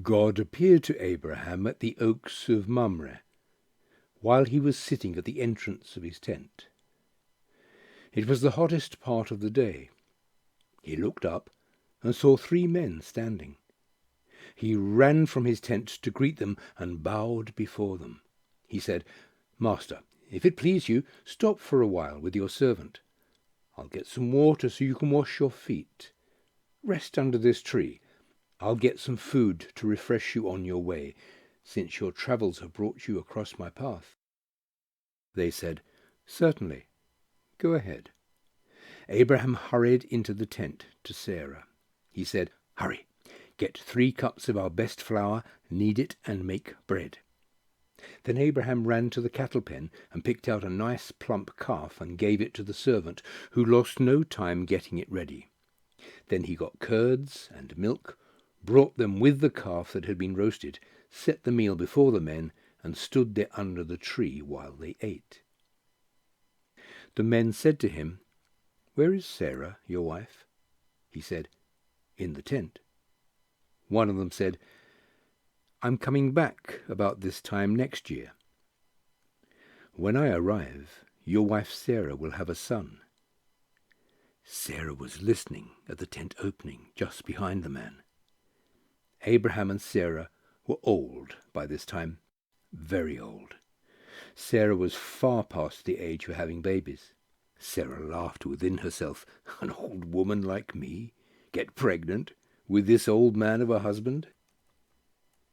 God appeared to Abraham at the Oaks of Mamre, while he was sitting at the entrance of his tent. It was the hottest part of the day. He looked up and saw 3 men standing. He ran from his tent to greet them and bowed before them. He said, "Master, if it please you, stop for a while with your servant. I'll get some water so you can wash your feet. Rest under this tree. I'll get some food to refresh you on your way, since your travels have brought you across my path." They said, "Certainly. Go ahead." Abraham hurried into the tent to Sarah. He said, "Hurry, get 3 cups of our best flour, knead it, and make bread." Then Abraham ran to the cattle pen and picked out a nice plump calf and gave it to the servant, who lost no time getting it ready. Then he got curds and milk, brought them with the calf that had been roasted, set the meal before the men, and stood there under the tree while they ate. The men said to him, "Where is Sarah, your wife?" He said, "In the tent." One of them said, "I'm coming back about this time next year. When I arrive, your wife Sarah will have a son." Sarah was listening at the tent opening just behind the man. Abraham and Sarah were old by this time, very old. Sarah was far past the age for having babies. Sarah laughed within herself. An old woman like me get pregnant with this old man of a husband?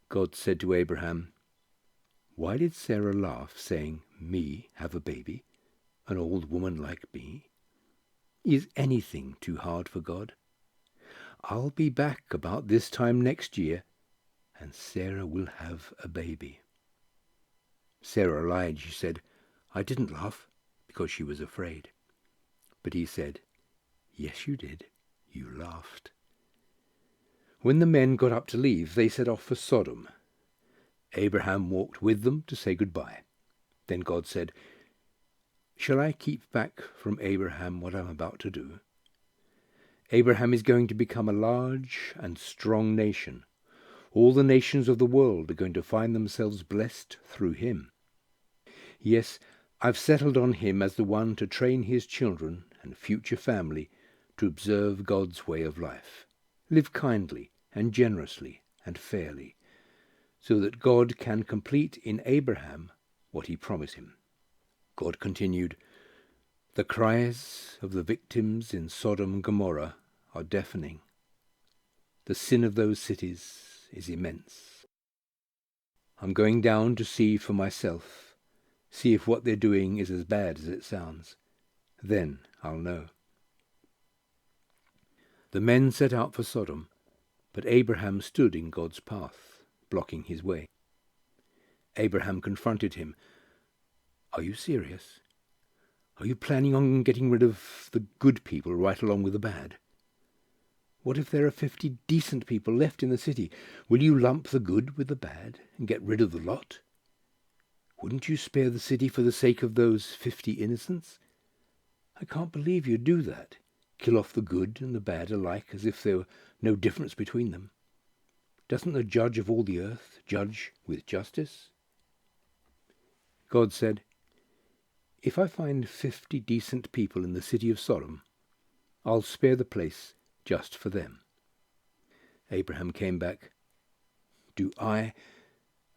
God said to Abraham, "Why did Sarah laugh, saying, 'Me have a baby, an old woman like me'? Is anything too hard for God? I'll be back about this time next year, and Sarah will have a baby." Sarah lied. She said, "I didn't laugh," because she was afraid. But he said, "Yes, you did. You laughed." When the men got up to leave, they set off for Sodom. Abraham walked with them to say goodbye. Then God said, "Shall I keep back from Abraham what I'm about to do? Abraham is going to become a large and strong nation. All the nations of the world are going to find themselves blessed through him. Yes, I've settled on him as the one to train his children and future family to observe God's way of life, live kindly and generously and fairly, so that God can complete in Abraham what he promised him." God continued, "The cries of the victims in Sodom and Gomorrah are deafening. The sin of those cities is immense. I'm going down to see for myself, see if what they're doing is as bad as it sounds. Then I'll know." The men set out for Sodom, but Abraham stood in God's path, blocking his way. Abraham confronted him. "Are you serious? Are you planning on getting rid of the good people right along with the bad? What if there are 50 decent people left in the city? Will you lump the good with the bad and get rid of the lot? Wouldn't you spare the city for the sake of those 50 innocents? I can't believe you'd do that. Kill off the good and the bad alike as if there were no difference between them. Doesn't the judge of all the earth judge with justice?" God said, "If I find 50 decent people in the city of Sodom, I'll spare the place just for them." Abraham came back. "Do I,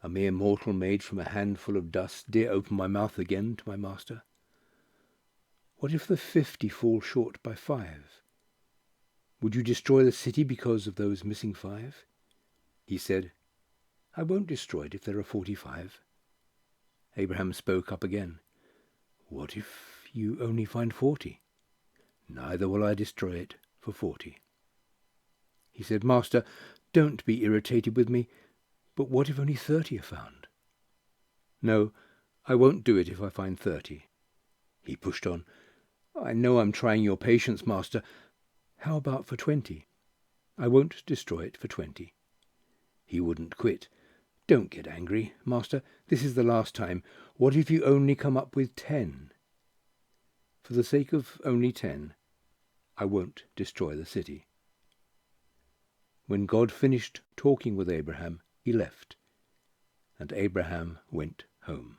a mere mortal made from a handful of dust, dare open my mouth again to my master? What if the 50 fall short by 5? Would you destroy the city because of those missing 5? He said, "I won't destroy it if there are 45. Abraham spoke up again. "What if you only find 40? Neither will I destroy it for 40. He said, "Master, don't be irritated with me, but what if only 30 are found?" "No, I won't do it if I find 30. He pushed on. "I know I'm trying your patience, Master. How about for 20? I won't destroy it for 20. He wouldn't quit. "Don't get angry, Master. This is the last time. What if you only come up with 10? For the sake of only 10, I won't destroy the city." When God finished talking with Abraham, he left, and Abraham went home.